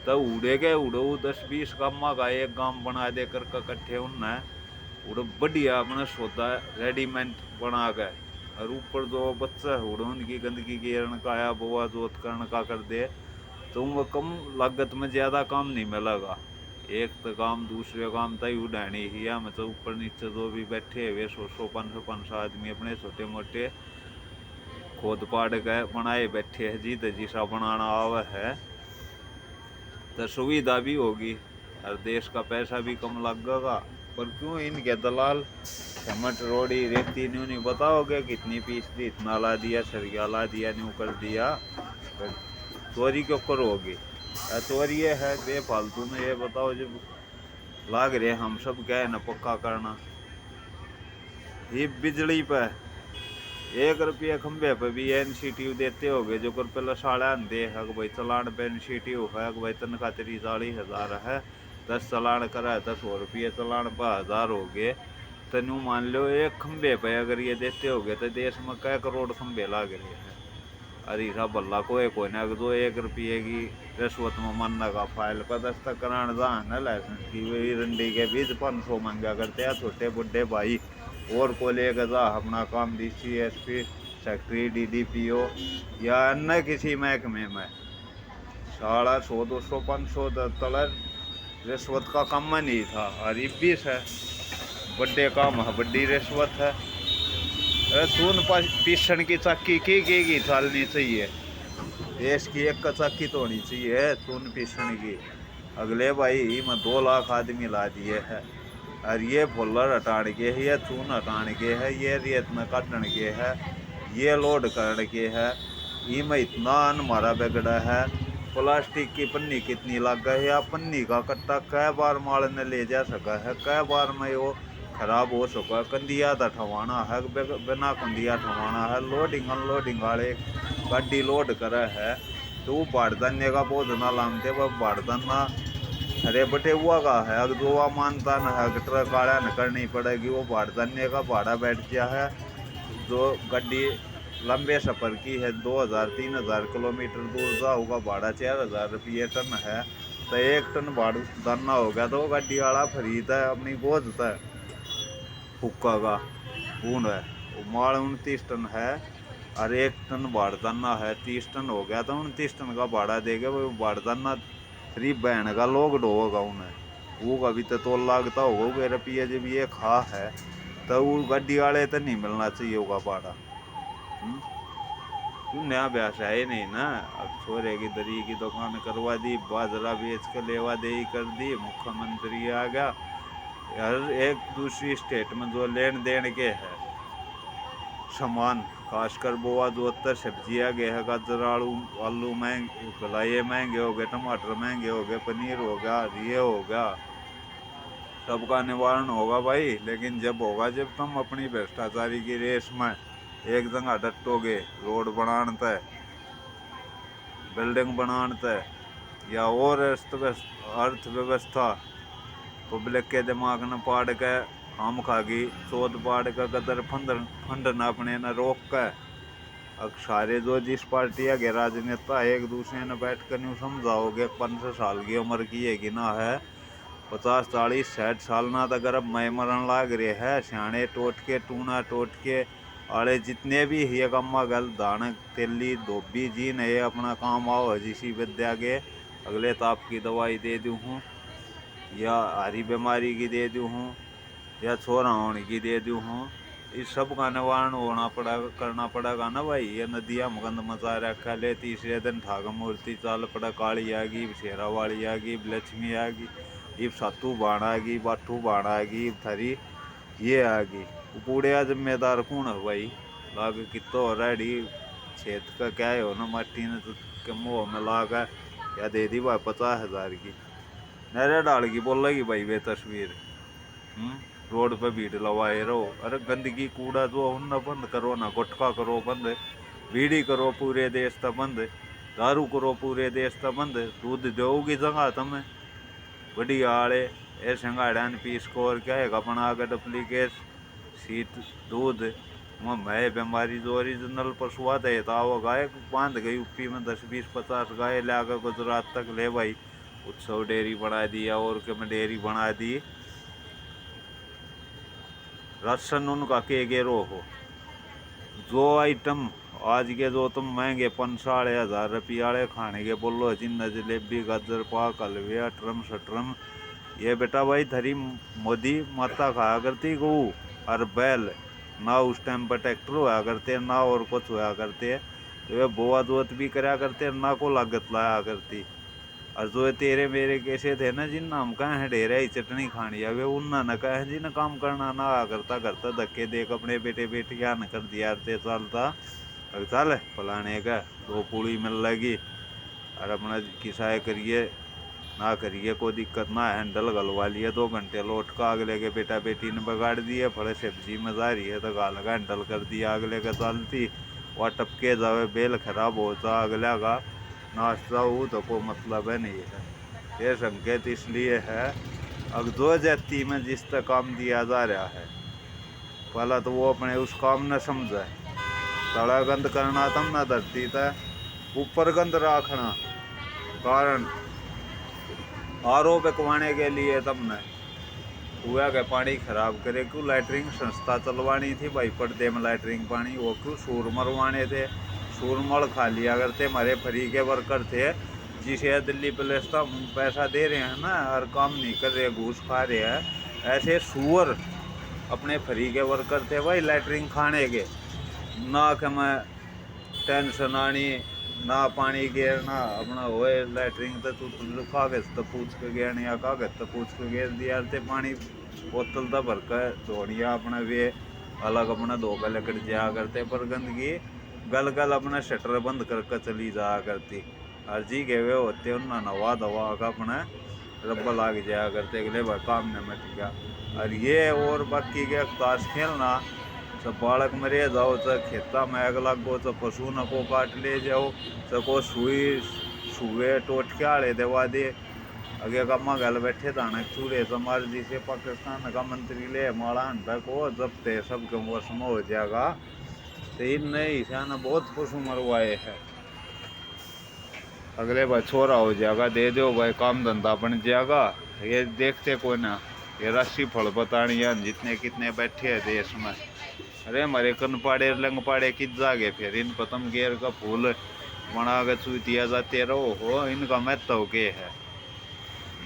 A: तो उड़े के उड़ो 10-20 गम्मा का एक गांव बना दे कर इकट्ठे उनने उड़ो बढ़िया अपना सौदा रेडीमेड बना गए, और ऊपर जो बच्चा उड़ो उनकी गंदगी गेरन का आया बोआ जोत करण का कर दे, तो वो कम लागत में ज़्यादा काम नहीं मिलेगा। एक तो काम दूसरे काम तय उड़ानी ही है, मतलब ऊपर नीचे जो भी बैठे हुए 100-500 आदमी अपने छोटे मोटे खोद पाड़ के बनाए बैठे हैं जी, जिसा बनाना आवा है तो सुविधा भी होगी और देश का पैसा भी कम लगेगा। पर क्यों इनके दलाल सिमट रोड़ी रेती नहीं बताओगे कितनी पीस दी, इतना ला दिया, सरिया ला दिया, न्यू कर दिया, चोरी क्यों करोगे? चोरी ये है बेफालतू में, ये बताओ जब लाग रहे हम सब क्या है ना पक्का करना। ये बिजली पे 1 रुपया खंबे पे भी NCTU देते होगे, जो कर पहले साढ़े दे है भाई चलान पे NCTU है भाई तनख्वाह 30-40 हज़ार है, 10 चलान करा है 100 रुपये चलान पर 1000 हो गए। तनु मान लो एक खंबे पे अगर ये देते होगे तो देश में कै करोड़ खंबे लाग रहे हैं। अरे सा बल्ला कोई ना जो 1 रुपये की रिश्वत में मन का फाइल पर दस्तखत कराने जा है लाइसेंस की, वही रंडी के बीच 500 मांगा करते हैं छोटे बुढ़े भाई, और को लेकर जा अपना काम DC SP सेक्रेटरी DDPO या अन्य किसी महकमे में 150, 200, 500 तलर रिश्वत का कम नहीं था। और 20 है बड़े काम है, बड़ी रिश्वत है। सुन पीसन की चक्की की चलनी चाहिए, देश की एक चक्की तो होनी चाहिए सुन पीसन की। अगले भाई में 2 लाख आदमी ला दिए है, और ये फोल्लर हटाने के है, ये चून हटाने के है, ये रेत में काटने के है, ये लोड करने के है। ये में इतना हमारा बिगड़ा है। प्लास्टिक की पन्नी कितनी लग गई है, पन्नी का कट्टा कै बार माल ने ले जा सका है, कै बार में वो खराब हो सका है। कंदिया तो ठवाना है, बिना कंदिया ठवाना है। लोडिंग अनलोडिंग वाले गाड़ी लोड करे है तो वो बाड़दाने का बोझ ना लामते, वह बाड़दाना अरे बटे हुआ का है। अगर जो वह मानता न है ट्रक वाला न करनी पड़ेगी, वो बाड़दाने का भाड़ा बैठ गया है। जो गाड़ी लंबे सफ़र की है 2000-3000 किलोमीटर दूर जाऊँगा, भाड़ा 4000 रुपये टन है, तो 1 टन बाड़दाना हो गया तो गाड़ी वाला खरीदा है अपनी बोझ है हुक्का का ऊन है। वो माल 29 टन है और 1 टन बाड़दाना है, 30 टन हो गया तो 29 टन का भाड़ा देगा। वो बाड़दाना फ्री बहन का लोग ढोगा उन्हें, वो का भी तो लागता होगा रुपये जब ये खा है तो वो गाड़ी वाले तो नहीं मिलना चाहिए होगा भाड़ा। क्यों नया ब्यास है ही नहीं ना। अब छोरे की दरी की दुकान करवा दी, बाजरा बेच कर लेवा दे कर दी, मुख्यमंत्री आ गया। हर एक दूसरी स्टेट में जो लेन देन के है सामान, खासकर बोआ जो उत्तर सब्जियाँ गए है, गाजर आलू महंगे, गलाये महंगे हो गए, टमाटर महंगे हो गए, पनीर हो गया, ये हो गया, सबका निवारण होगा भाई। लेकिन जब होगा जब तुम अपनी भ्रष्टाचारी की रेस में एक जगह डटोगे, रोड बनाने तय, बिल्डिंग बनाने तय, या और अर्थव्यवस्था पब्लिक के दिमाग न पाड़ के हम खागी चौथ पाड़ का कदर फंड न अपने न रोक कर। अब सारे जो जिस पार्टियाँ के राजनेता एक दूसरे ने बैठ कर न्यू समझाओगे 15 साल की उम्र की है कि ना है 50, 40, 60 साल ना तो अगर अब मैं मरण लाग रहे है, सियाने टोट के टूना टोट के आड़े जितने भी ये कम्मा गल दान तेली धोबी जी ने अपना काम आओ जिसी विद्या के अगले ताप की दवाई दे दूँ हूँ, या हरी बीमारी की दे दूँ हूँ, या छोरा होने की दे दूँ हूँ। इस सब का निवारण होना पड़ेगा, करना पड़ेगा ना भाई। ये नदियाँ मगंद मचा रखा ले, तीसरे दिन ठाक मूर्ति चाल पड़ा, काली आ गई, शेरा वाली आ गई, लक्ष्मी आ गई, इब सातू बाण आ गई, बाठू बाण आ गई, थरी ये आ गई। पूरे जिम्मेदार कौन है भाई? लाग कितो रेडी छेद का क्या है ना, मट्टी ने तो मुँह में लागा या दे दी भाई 50,000 की नरे डाल की बोलेगी भाई वे तस्वीर। रोड पे भीड़ लवाए रहो, अरे गंदगी कूड़ा जो उन बंद करो ना, गुटखा करो बंद, बीड़ी करो पूरे देश तक बंद, दारू करो पूरे देश तक बंद, दूध दोगी जगह तुम्हें बढ़िया आड़े ऐसे गाड़ान पीस को और क्या है अपना अगर डुप्लीकेट सीट दूध मैं बीमारी जो ओरिजिनल पशुआ थे तो वो गाय बांध गई यूपी में 10, 20, 50 गाय लाकर गुजरात तक ले भाई, उत्सव डेयरी बना दिया और के डेयरी बना दी। राशन उनका के गेरो हो, जो आइटम आज के जो तुम महंगे 5-1000 रुपये वाले खाने के बोलो जिन जलेबी गाजर पाक हलवे अटरम शटरम ये बेटा भाई धरी मोदी माता खाया करती गऊ और बैल, ना उस टाइम पर ट्रैक्टर हुआ करते ना और कुछ हुआ करते, तो वे बोआ दोत भी करा करते ना को लागत लाया करती। और जो तेरे मेरे कैसे थे ना जिन हम कहे ढेरे ही चटनी खानी है वे उन्ना न कहे जी न काम करना ना आ करता करता धक्के देख अपने बेटे बेटिया न कर दिया चलता चल फलाने का 2 पूड़ी मिल लगी और अपना किसाए करिए ना करिए कोई दिक्कत ना, हैंडल गलवा लिए 2 घंटे लौट का अगले के बेटा बेटी ने बिगाड़ दिए, फड़े सब्जी में जा रही है तो गाल का हैंडल कर दिया अगले का चलती, वह टपके जावे बेल खराब होता अगला का नाश्ता हो तो कोई मतलब है नहीं है। ये संकेत इसलिए है अब जो जाति में जिस तक काम दिया जा रहा है पहला तो वो अपने उस काम न समझे, तड़ा गंद करना तम न धरती तक ऊपर गंद रखना, कारण आरो बिकवाने के लिए तुमने हुआ के पानी खराब करे क्यों लैटरिंग संस्था चलवानी थी भाई, पर्दे में लैटरिंग पानी वो क्यों सूर मरवाने थे, सूरमल खा लिया करते हमारे फ्री के वर्कर थे जिसे दिल्ली पुलिस का पैसा दे रहे हैं ना और काम नहीं कर रहे घूस खा रहे हैं, ऐसे सुअर अपने फ्री के वर्कर थे भाई लैटरिन खाने के, ना कि मैं टेंशन आनी ना पानी गिरना अपना होए लैटरिन तो तू कागज तो पूछ के गया नहीं कागज तो पूछ के गिर दिया थे पानी बोतल तो भर कर धोनिया अपना वे अलग अपना धो कर लकड़ जाया करते, पर गंदगी गल गल अपना शटर बंद करके चली जाया करती और जी के वे होते उन्ना नवा दवा का अपना रब्बा लाग जाया करते अगले भाई काम ने मट गया। और ये और बाकी के ताश खेलना सब बालक मरे जाओ तो खेता में आग लगो तो पशु न को काट ले जाओ तो को सुई सुए टोट के आड़े देवा दे अगे कमा गल बैठे दाने चूड़े तो मार जी से पाकिस्तान का मंत्री ले माड़ा अंडा को जब ते सब के मौसम हो जाएगा तो इन नहीं ना बहुत पशु मरवाए है, अगले भाई छोरा हो जाएगा दे दो भाई काम धंधा बन जाएगा, ये देखते कोई ना ये राशि फल बतानी है जितने कितने बैठे हैं देश में, अरे हमारे कन पाड़े लंग पाड़े कित जागे फिर इन पतम गेर का फूल बना के चूतिया जाते रहो हो, इनका महत्व के है,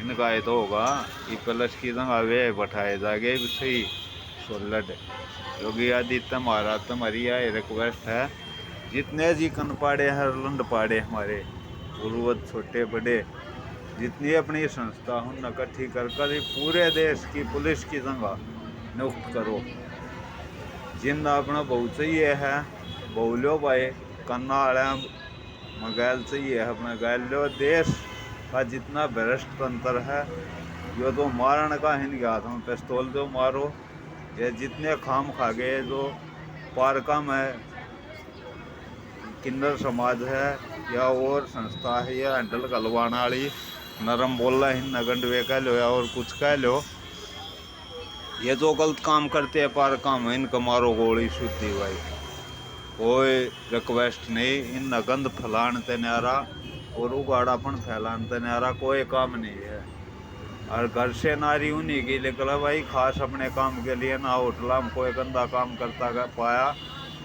A: इनका ये तो होगा ये प्लस की जगह वे बैठाए जागे सही सोलड। योगी आदित्य महाराज तुम्हारी यह रिक्वेस्ट है जितने जी कन पाड़े हर लंड पाड़े हमारे पूर्वज छोटे बड़े जितनी अपनी संस्था हूँ इकट्ठी कर कर पूरे देश की पुलिस की जगह नियुक्त करो, जिन अपना बहु चाहिए है बहु लो भाई कन्ना मगैल चाहिए है अपना गैल लो, देश का जितना भ्रष्ट तंत्र है यो तो मारण का हिन गया था पिस्तौल दो मारो, ये जितने खाम खा गए जो पार्का में किन्नर समाज है या और संस्था है या हैंडल गलवाना वाली नरम बोलना ही नगंड वे कह लो या और कुछ कह लो, ये जो गलत काम करते हैं पार काम इनका मारो गोली शुद्धि भाई, कोई रिक्वेस्ट नहीं, इन नगंध फैलान ते न्यारा और उगाड़ापन फैलान ते न्यारा कोई काम नहीं है। और घर से नारी उन्हीं की निकला भाई खास अपने काम के लिए ना होटला में कोई गंदा काम करता पाया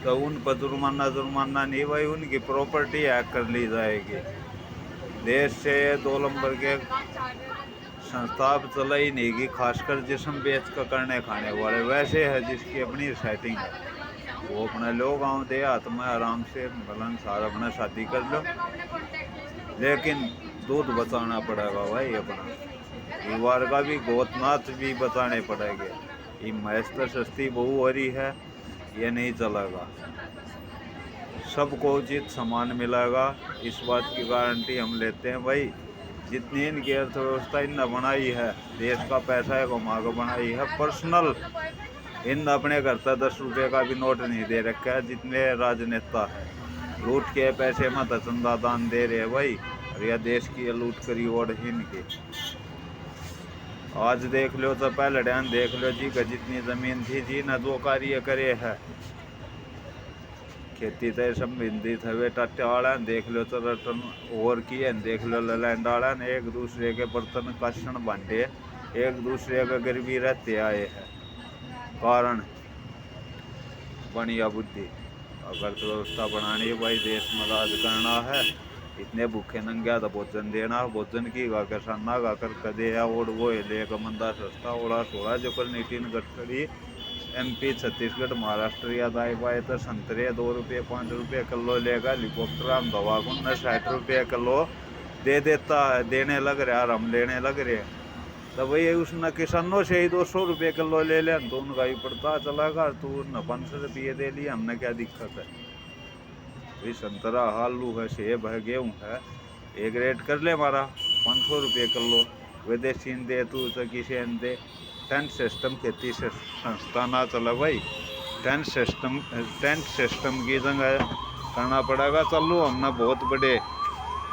A: तो उन पर जुर्माना नहीं भाई उनकी प्रॉपर्टी हैक कर ली जाएगी, देश से 2 नंबर के संस्था चला ही नहीं कि खासकर जिसम बेच कर करने खाने वाले वैसे है जिसकी अपनी सेटिंग है वो अपना लोग गाँव दे हाथ में आराम से भलन सारा अपना शादी कर लो, लेकिन दूध बचाना पड़ेगा भाई अपना परिवार का भी गोतनाथ भी बचाने पड़ेंगे, ये मैस तो सस्ती बहू हो रही है ये नहीं चलेगा, सबको उचित सामान मिलेगा इस बात की गारंटी हम लेते हैं भाई, जितनी इनकी अर्थव्यवस्था इन बनाई है देश का पैसा है घुमा कर बनाई है, पर्सनल इन अपने घर तक 10 रुपये का भी नोट नहीं दे रखा है, जितने राजनेता है लूट के पैसे में चंदा दान दे रहे हैं भाई, और यह देश की लूट करी और इनकी आज देख लो तो पहले ध्यान देख लो जी का जितनी ज़मीन थी जी न जो कार्य करे है खेती तय संबंधित है टाटे वाला देख लो तो रटन और किए देख लो लैंड वाला ने एक दूसरे के बर्तन काशन बांटे एक दूसरे के गरीबी रहते आए हैं, कारण बढ़िया बुद्धि अगर व्यवस्था बनानी भाई देश में राज करना है इतने भूखे नंगे तो भोजन देना, भोजन की गा किसाना गा कर कदे और वो ले मंदा सस्ता ओड़ा सोड़ा जो पर नितिन गडकरी MP छत्तीसगढ़ महाराष्ट्र या दाई पाए तो संतरे 2 रुपये 5 रुपये किलो लेगा, हेलीकॉप्टर हम दवा को 60 रुपये किलो दे देता है, देने लग रहा और हम लेने लग रहे। तो भाई उसने किसानों से ही 200 रुपये किलो ले लें तो उनका ही पड़ता चलागा, तू न 500 रुपये दे लिया, हमने क्या दिक्कत है भाई। संतरा आलू है, सेब है, गेहूँ है, एक रेट कर ले हमारा 500 रुपये किलो, विदेशी दे तू तो किसी दे। टेंट सिस्टम खेती से संस्था ना चला भाई, टेंट सिस्टम की जगह करना पड़ेगा। चलो हमने बहुत बड़े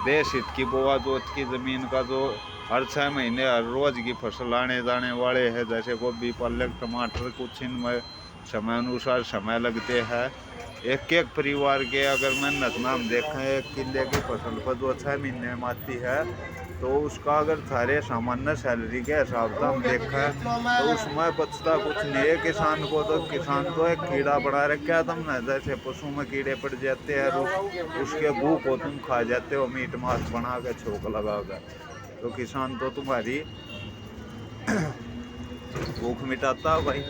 A: देश हित की बोआ जोत की ज़मीन का जो हर 6 महीने हर रोज़ की फसल आने जाने वाले हैं, जैसे गोभी पालक टमाटर, कुछ इनमें समय अनुसार समय लगते हैं। एक एक परिवार के अगर मेहनत नाम देखें, 1 किले की फसल पर जो 6 महीने में आती है, तो उसका अगर सारे सामान्य सैलरी के हिसाब से हम देखें तो उसमें बचता कुछ नहीं है किसान को। तो किसान तो एक कीड़ा बना रखा है तुमने, जैसे पशु में कीड़े पड़ जाते हैं, उसके गू को तुम खा जाते हो मीट मांस बना के छोक लगा कर। तो किसान तो तुम्हारी भूख मिटाता है भाई।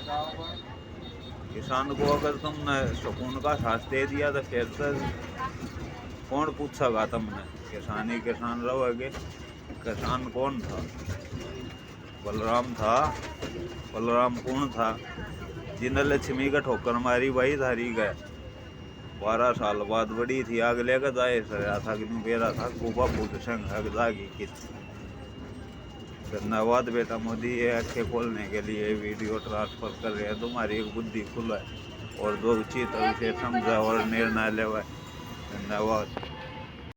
A: किसान को अगर तुमने सुकून का सांस दे दिया तो फिर से कौन पूछेगा तुमने, किसान ही किसान रहोगे। किसान कौन था? बलराम था। बलराम कौन था? जिन्हें लक्ष्मी का ठोकर मारी भाई धारी गए, 12 साल बाद बड़ी थी आग लेकर जाए सरा था कि बेरा था गोबा फूट संग जागी किस। धन्यवाद बेटा मोदी, ये अच्छे खोलने के लिए वीडियो ट्रांसफर कर रहे हैं, तुम्हारी एक बुद्धि खुला है और जो उचित है उसे समझा और निर्णय लेवा। धन्यवाद।